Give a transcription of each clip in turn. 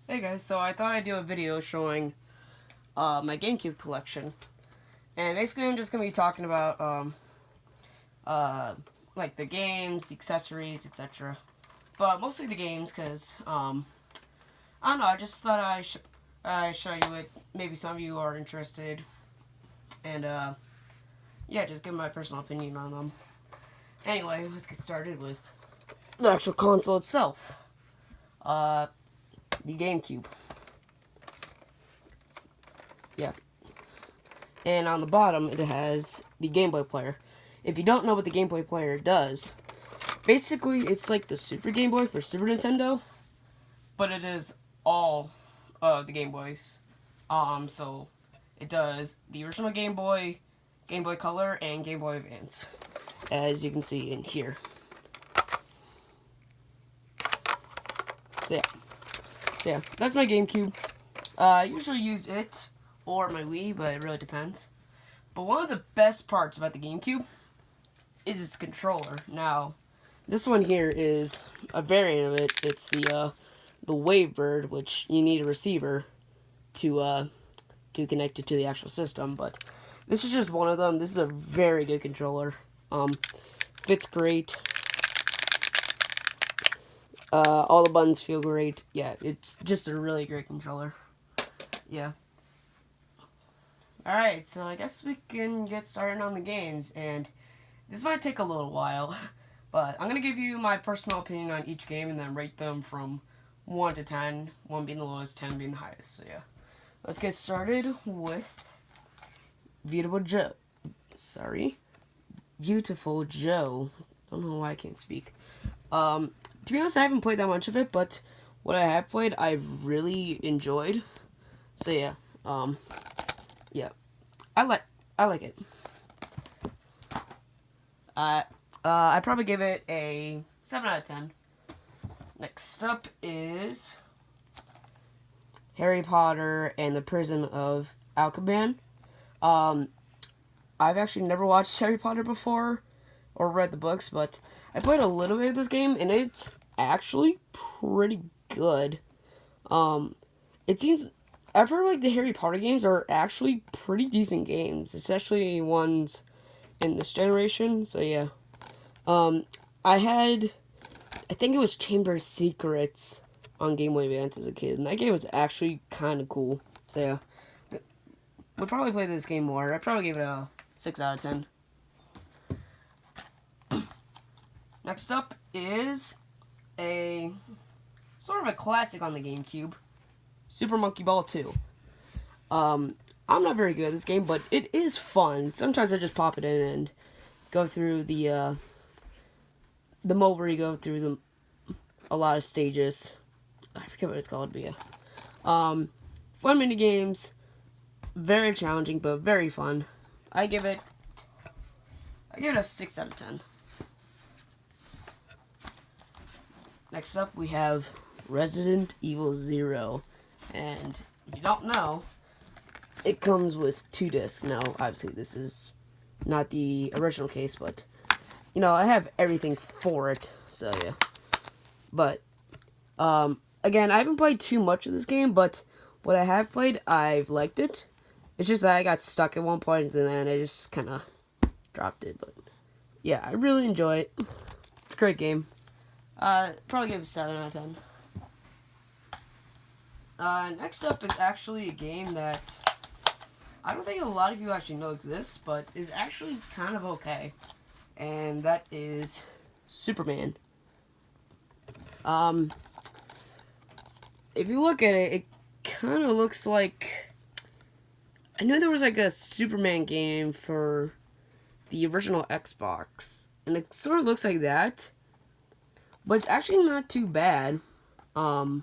Hey guys, so I thought I'd do a video showing my GameCube collection. And basically I'm just going to be talking about like the games, the accessories, etc. But mostly the games because, I don't know, I just thought I'd show you it. Maybe some of you are interested. And yeah, just give my personal opinion on them. Anyway, let's get started with the actual console itself. The GameCube. Yeah. And on the bottom, it has the Game Boy player. If you don't know what the Game Boy player does, basically, it's like the Super Game Boy for Super Nintendo, but it is all of the Game Boys. So it does the original Game Boy, Game Boy Color, and Game Boy Advance, as you can see in here. So yeah, that's my GameCube. I usually use it or my Wii, but it really depends. But one of the best parts about the GameCube is its controller. Now, this one here is a variant of it. It's the Wavebird, which you need a receiver to connect it to the actual system. But this is just one of them. This is a very good controller. Fits great. All the buttons feel great. Yeah, it's just a really great controller. Yeah. Alright, so I guess we can get started on the games, and this might take a little while, but I'm going to give you my personal opinion on each game and then rate them from 1 to 10, 1 being the lowest, 10 being the highest. So yeah, let's get started with Beautiful Joe. Beautiful Joe. I don't know why I can't speak. To be honest, I haven't played that much of it, but what I have played, I've really enjoyed. So yeah, yeah, I like it. I'd probably give it a 7 out of 10. Next up is Harry Potter and the Prison of Azkaban. I've actually never watched Harry Potter before or read the books, but I played a little bit of this game, and it's actually pretty good. It seems, I've heard like the Harry Potter games are actually pretty decent games, especially ones in this generation. So yeah, I think it was Chamber of Secrets on Game Boy Advance as a kid, and that game was actually kind of cool. So yeah, would probably play this game more. I'd probably give it a 6 out of 10. Next up is a sort of a classic on the GameCube, Super Monkey Ball 2. I'm not very good at this game, but it is fun. Sometimes I just pop it in and go through the mode where you go through a lot of stages. I forget what it's called, but yeah. Fun mini games, very challenging, but very fun. I give it a 6 out of 10. Next up, we have Resident Evil 0. And if you don't know, it comes with 2 discs. Now, obviously, this is not the original case, but, you know, I have everything for it. So, yeah. But, again, I haven't played too much of this game, but what I have played, I've liked it. It's just that I got stuck at one point, and then I just kind of dropped it. But, yeah, I really enjoy it. It's a great game. Probably give it a 7 out of 10. Next up is actually a game that I don't think a lot of you actually know exists, but is actually kind of okay. And that is Superman. If you look at it, it kind of looks like... I know there was like a Superman game for the original Xbox, and it sort of looks like that. But it's actually not too bad. You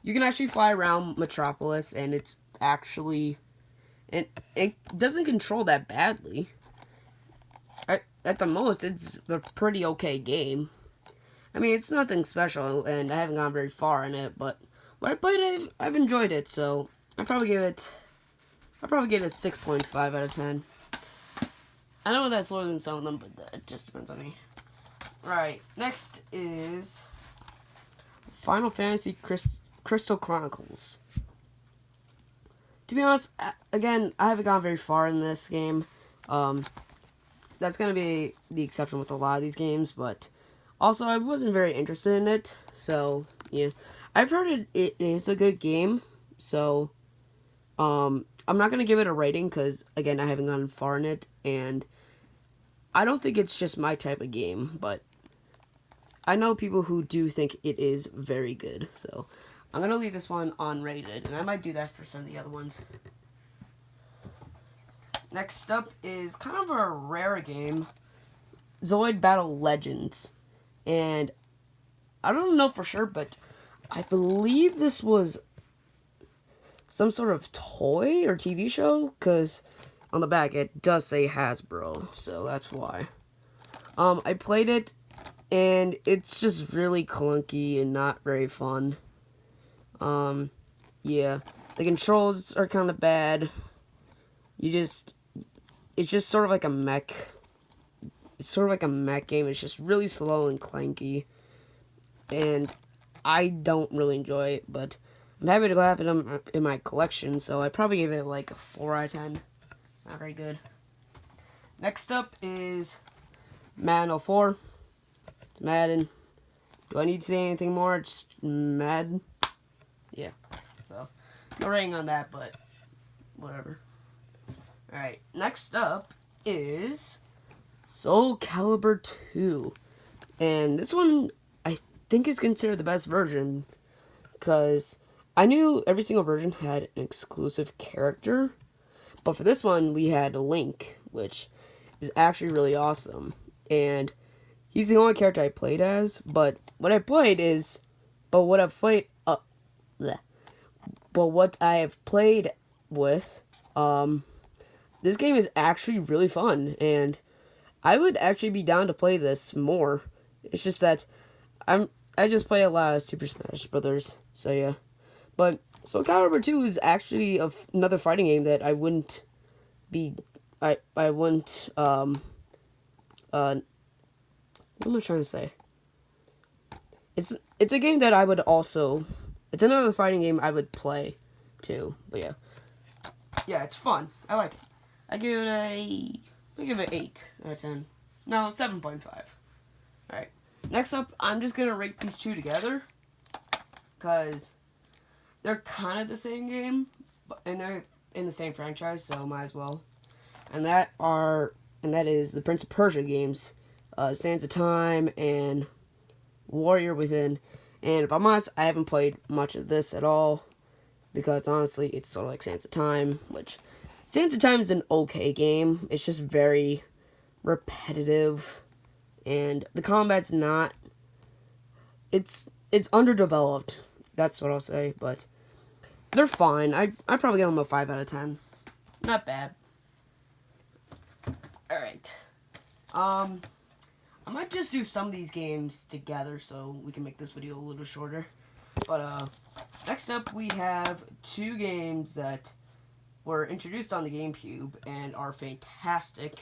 can actually fly around Metropolis, and it's actually... It doesn't control that badly. At the most, it's a pretty okay game. I mean, it's nothing special, and I haven't gone very far in it, but when I played it, I've enjoyed it, so I'd probably give it a 6.5 out of 10. I know that's lower than some of them, but that just depends on me. Right, next is Final Fantasy Crystal Chronicles. To be honest, again, I haven't gone very far in this game. That's going to be the exception with a lot of these games, but also I wasn't very interested in it, so, yeah. I've heard it is a good game, so, I'm not going to give it a rating, because, again, I haven't gone far in it, and I don't think it's just my type of game, but I know people who do think it is very good, so I'm going to leave this one unrated, and I might do that for some of the other ones. Next up is kind of a rare game, Zoid Battle Legends, and I don't know for sure, but I believe this was some sort of toy or TV show, because on the back it does say Hasbro, so that's why. I played it, and it's just really clunky and not very fun. Yeah, the controls are kind of bad. It's just sort of like a mech. It's sort of like a mech game. It's just really slow and clanky, and I don't really enjoy it, but I'm happy to have it in my collection, so I probably give it like a 4 out of 10. It's not very good. Next up is Madden 04. It's Madden. Do I need to say anything more? It's Madden. Yeah, so no rating on that, but whatever. Alright, next up is Soul Calibur 2. And this one, I think, is considered the best version, because I knew every single version had an exclusive character, but for this one, we had Link, which is actually really awesome. And he's the only character I played as, but what I have played, with, this game is actually really fun, and I would actually be down to play this more. It's just that I just play a lot of Super Smash Brothers, so yeah. But Soul Calibur 2 is actually another fighting game that I wouldn't, what am I trying to say? It's a game that I would also, it's another fighting game I would play too, but yeah. Yeah, it's fun. I like it. I give it 8 out of 10. No, 7.5. Alright. Next up, I'm just going to rate these two together, because they're kind of the same game, and they're in the same franchise, so might as well. And that is the Prince of Persia games, Sands of Time and Warrior Within. And if I'm honest, I haven't played much of this at all, because honestly, it's sort of like Sands of Time, which Sands of Time is an okay game. It's just very repetitive, and the combat's not, it's underdeveloped. That's what I'll say, but they're fine. I'd probably give them a 5 out of 10. Not bad. Alright. I might just do some of these games together so we can make this video a little shorter. But, next up we have two games that were introduced on the GameCube and are fantastic.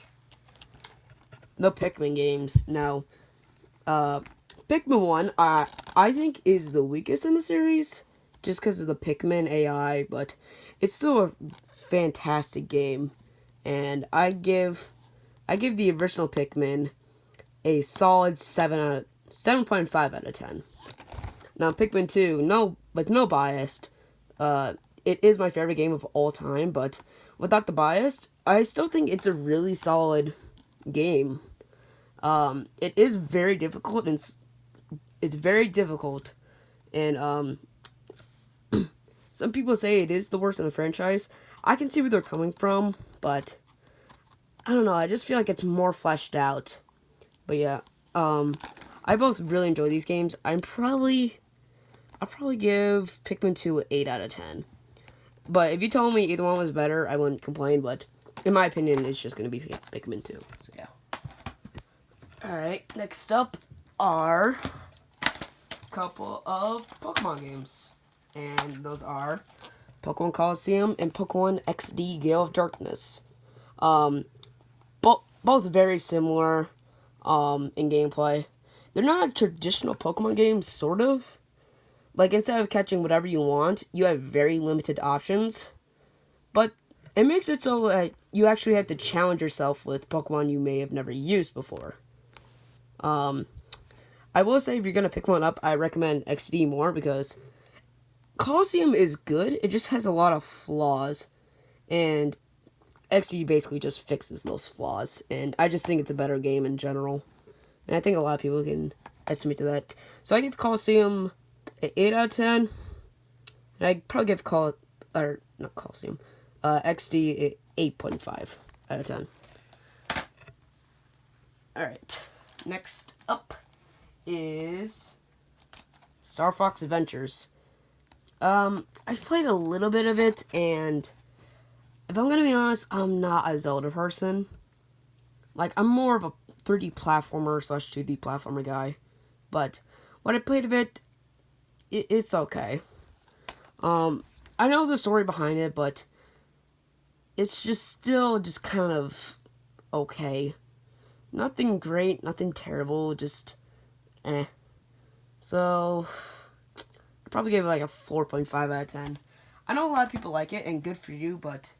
The Pikmin games. Now, Pikmin 1, I think is the weakest in the series, just because of the Pikmin AI, but it's still a fantastic game, and I give the original Pikmin a solid 7.5 out of 10. Now, Pikmin 2, with no bias, it is my favorite game of all time, but without the bias, I still think it's a really solid game. It is very difficult, and it's very difficult, and some people say it is the worst in the franchise. I can see where they're coming from, but I don't know, I just feel like it's more fleshed out. But yeah, I both really enjoy these games. I'll probably give Pikmin 2 an 8 out of 10. But if you told me either one was better, I wouldn't complain, but in my opinion, it's just going to be Pikmin 2. So yeah. Alright, next up are a couple of Pokemon games. And those are Pokemon Coliseum and Pokemon XD Gale of Darkness. Both very similar in gameplay. They're not a traditional Pokemon game, sort of, Like, instead of catching whatever you want, you have very limited options. But it makes it so that you actually have to challenge yourself with Pokemon you may have never used before. I will say, if you're going to pick one up, I recommend XD more, because Colosseum is good. It just has a lot of flaws. And XD basically just fixes those flaws. And I just think it's a better game in general. And I think a lot of people can estimate to that. So I give Colosseum an 8 out of 10. And I'd probably give XD an 8.5 out of 10. Alright. Next up is Star Fox Adventures. I've played a little bit of it, and if I'm gonna be honest, I'm not a Zelda person. Like, I'm more of a 3D platformer / 2D platformer guy. But what I played of it, it's okay. I know the story behind it, but it's just still just kind of okay. Nothing great, nothing terrible, just eh. So I'd probably give it like a 4.5 out of 10. I know a lot of people like it, and good for you, but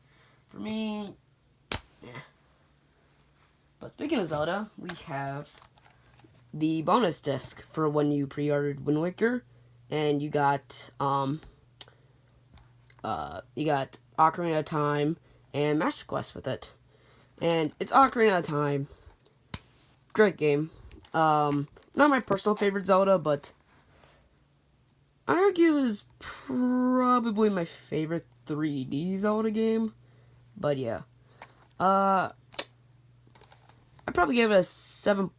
for me, yeah. But speaking of Zelda, we have the bonus disc for when you pre-ordered Wind Waker, and you got Ocarina of Time and Master Quest with it. And it's Ocarina of Time. Great game. Not my personal favorite Zelda, but I argue is probably my favorite 3D Zelda game. But yeah. I'd probably give it a 7.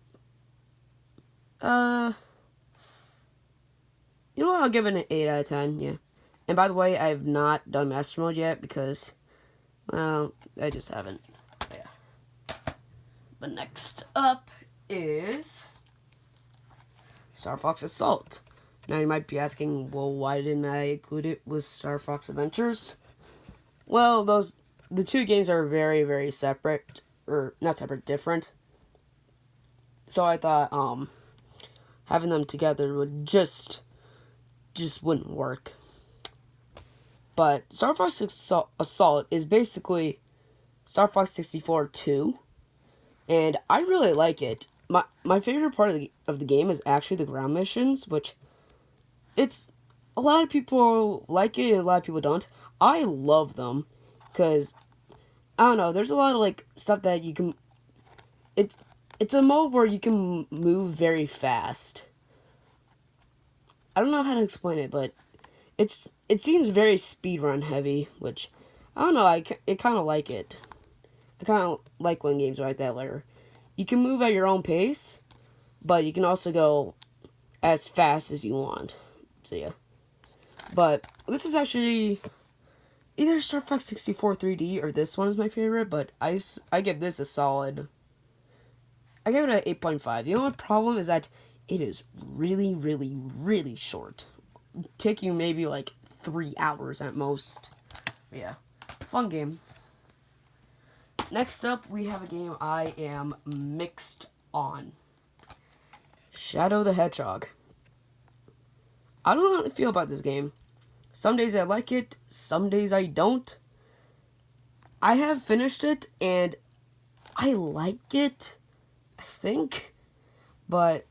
You know what? I'll give it an 8 out of 10, yeah. And by the way, I have not done Master Mode yet because, well, I just haven't. Yeah. But next up is Star Fox Assault. Now you might be asking, well, why didn't I include it with Star Fox Adventures? Well, the two games are very, very separate, or not separate, different. So I thought, having them together would just wouldn't work. But Star Fox Assault is basically Star Fox 64 2, and I really like it. My favorite part of the game is actually the ground missions, which it's a lot of people like it and a lot of people don't. I love them because I don't know. There's a lot of like stuff that you can. It's a mode where you can move very fast. I don't know how to explain it, but it seems very speedrun heavy, which I don't know. I kind of like it. I kind of like when games are like that, where you can move at your own pace, but you can also go as fast as you want. So yeah. But this is actually either Star Fox 64 3D or this one is my favorite, but I give this a solid. I give it an 8.5. The only problem is that it is really, really, really short. Taking maybe like 3 hours at most. But yeah. Fun game. Next up, we have a game I am mixed on. Shadow the Hedgehog. I don't know how to feel about this game. Some days I like it, some days I don't. I have finished it, and I like it, I think. But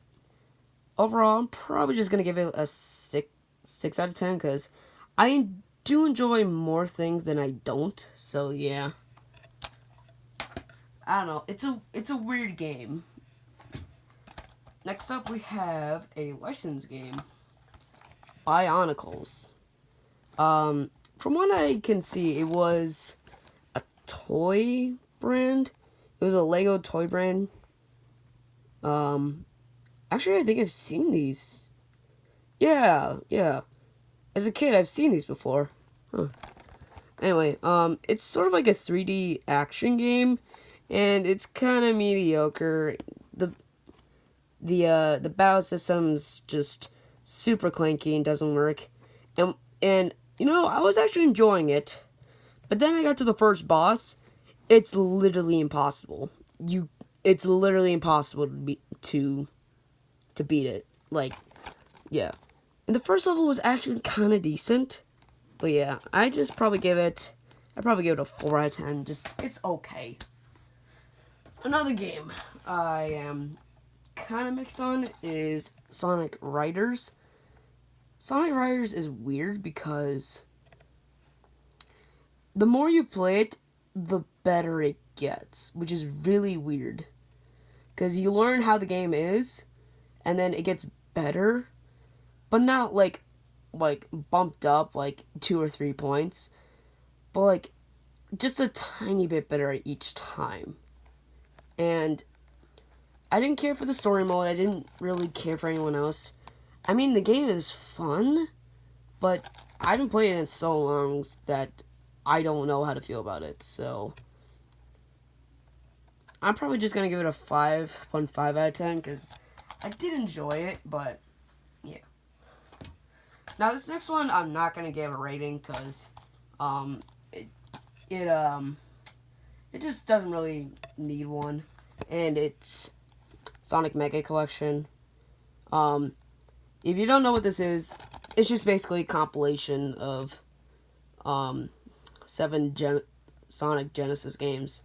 overall, I'm probably just going to give it a 6 out of 10, because I do enjoy more things than I don't, so yeah. I don't know, it's a weird game. Next up, we have a licensed game. Bionicles. From what I can see, it was a toy brand. It was a Lego toy brand. Actually, I think I've seen these. Yeah. As a kid, I've seen these before. Huh. Anyway, it's sort of like a 3D action game, and it's kind of mediocre. The battle system's just super clanky and doesn't work. And you know, I was actually enjoying it, but then I got to the first boss. It's literally impossible. It's literally impossible to beat it. Like, yeah. And the first level was actually kind of decent. But yeah, I'd probably give it a 4 out of 10. Just, it's okay. Another game I am kind of mixed on is Sonic Riders. Sonic Riders is weird because the more you play it, the better it gets, which is really weird. Because you learn how the game is, and then it gets better, but not like bumped up like 2 or 3 points, but like just a tiny bit better each time. And I didn't care for the story mode. I didn't really care for anyone else. I mean, the game is fun, but I haven't played it in so long that I don't know how to feel about it. So I'm probably just going to give it a 5.5 out of 10 because I did enjoy it, but yeah. Now this next one I'm not going to give a rating because it just doesn't really need one. And it's Sonic Mega Collection. If you don't know what this is, it's just basically a compilation of 7 Sonic Genesis games.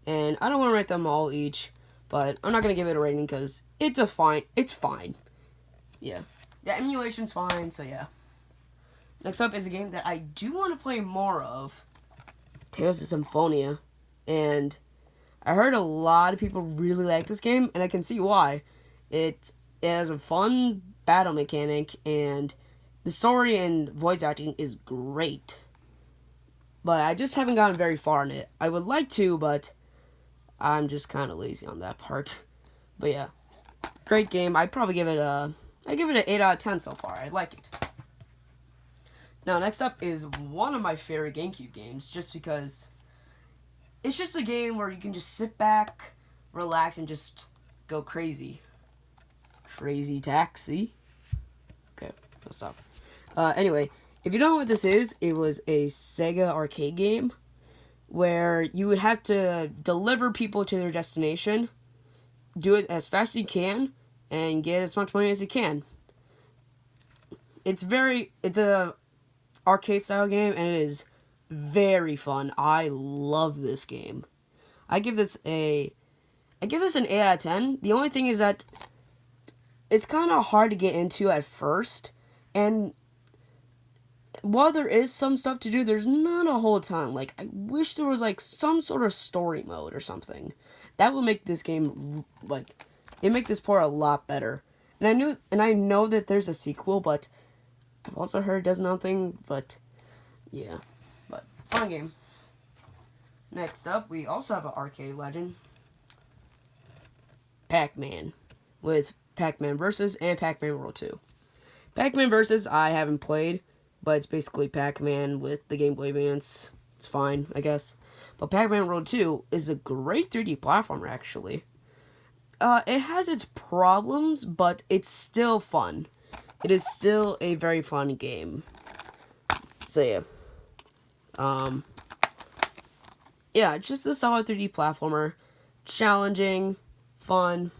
And I don't want to rate them all each, but I'm not going to give it a rating because it's fine. Yeah. The emulation's fine, so yeah. Next up is a game that I do want to play more of, Tales of Symphonia. And I heard a lot of people really like this game, and I can see why. It has a fun battle mechanic, and the story and voice acting is great. But I just haven't gotten very far in it. I would like to, but I'm just kind of lazy on that part. But yeah, great game. I'd probably give it an 8 out of 10 so far. I like it. Now, next up is one of my favorite GameCube games, just because it's just a game where you can just sit back, relax, and just go crazy. Crazy Taxi. Okay, let's stop. Anyway, if you don't know what this is, it was a Sega arcade game where you would have to deliver people to their destination, do it as fast as you can, and get as much money as you can. It's a arcade style game, and it is very fun. I love this game. I give this an 8 out of 10. The only thing is that it's kind of hard to get into at first, and while there is some stuff to do, there's not a whole ton. Like, I wish there was like some sort of story mode or something. That would make this game make this part a lot better. And I know that there's a sequel, but I've also heard it does nothing. But yeah, but fun game. Next up, we also have an arcade legend, Pac-Man, with Pac-Man Versus and Pac-Man World 2. Pac-Man Versus I haven't played, but it's basically Pac-Man with the Game Boy Advance. It's fine, I guess. But Pac-Man World 2 is a great 3D platformer, actually. It has its problems, but it's still fun. It is still a very fun game. So, yeah. Yeah, it's just a solid 3D platformer. Challenging, fun.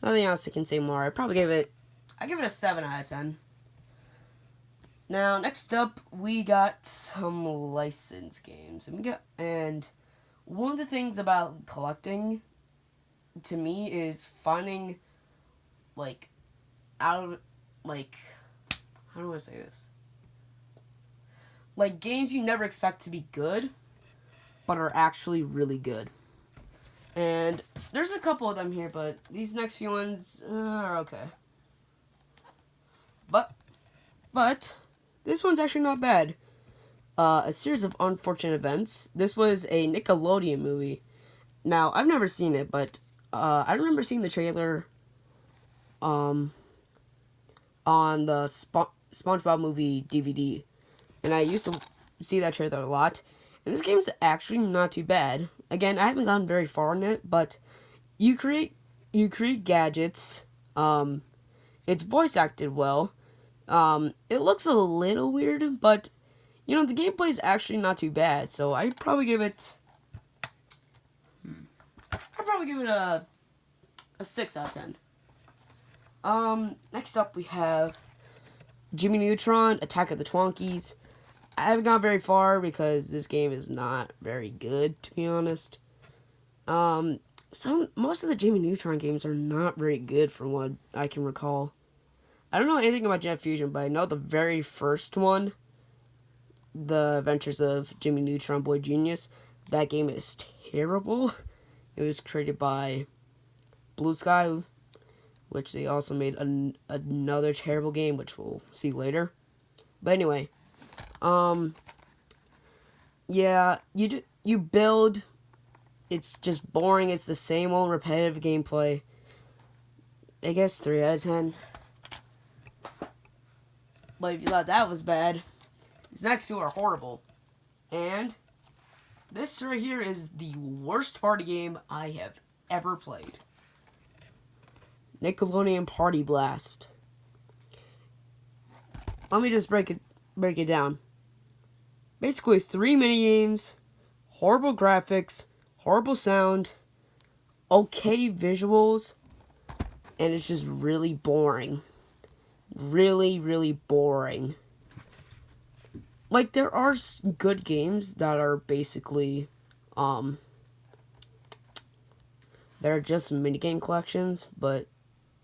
Nothing else I can say more. I give it a 7 out of 10. Now, next up, we got some licensed games. And one of the things about collecting, to me, is finding, how do I say this? Like, games you never expect to be good, but are actually really good. And there's a couple of them here, but these next few ones are okay. But this one's actually not bad. A Series of Unfortunate Events. This was a Nickelodeon movie. Now, I've never seen it, but I remember seeing the trailer on the SpongeBob movie DVD. And I used to see that trailer a lot. And this game's actually not too bad. Again, I haven't gotten very far in it, but you create gadgets. It's voice acted well. It looks a little weird, but the gameplay is actually not too bad. So I'd probably give it a 6 out of 10. Next up we have Jimmy Neutron, Attack of the Twonkies. I haven't gone very far because this game is not very good, to be honest. Most of the Jimmy Neutron games are not very good from what I can recall. I don't know anything about Jet Fusion, but I know the very first one, The Adventures of Jimmy Neutron Boy Genius, that game is terrible. It was created by Blue Sky, which they also made another terrible game, which we'll see later. But anyway, yeah, you build. It's just boring. It's the same old repetitive gameplay. I guess 3 out of 10. But if you thought that was bad, these next two are horrible. And this right here is the worst party game I have ever played. Nickelodeon Party Blast. Let me just break it down. Basically 3 minigames, horrible graphics, horrible sound, okay visuals, and it's just really boring. Really, really boring. Like, there are good games that are basically, they're just minigame collections, but,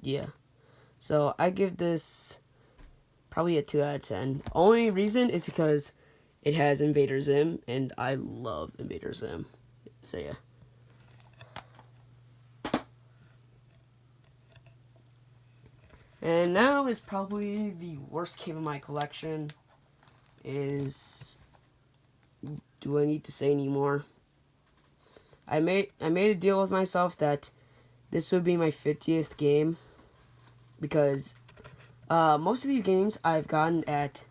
yeah. So, I give this probably a 2 out of 10. Only reason is because it has Invader Zim, and I love Invader Zim. So, yeah. And now is probably the worst game in my collection. Do I need to say anymore? I made a deal with myself that this would be my 50th game, because most of these games I've gotten at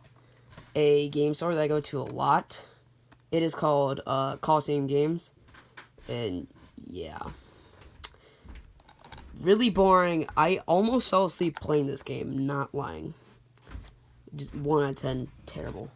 a game store that I go to a lot. It is called Coliseum Games, and yeah, really boring. I almost fell asleep playing this game, not lying. Just 1 out of 10, terrible.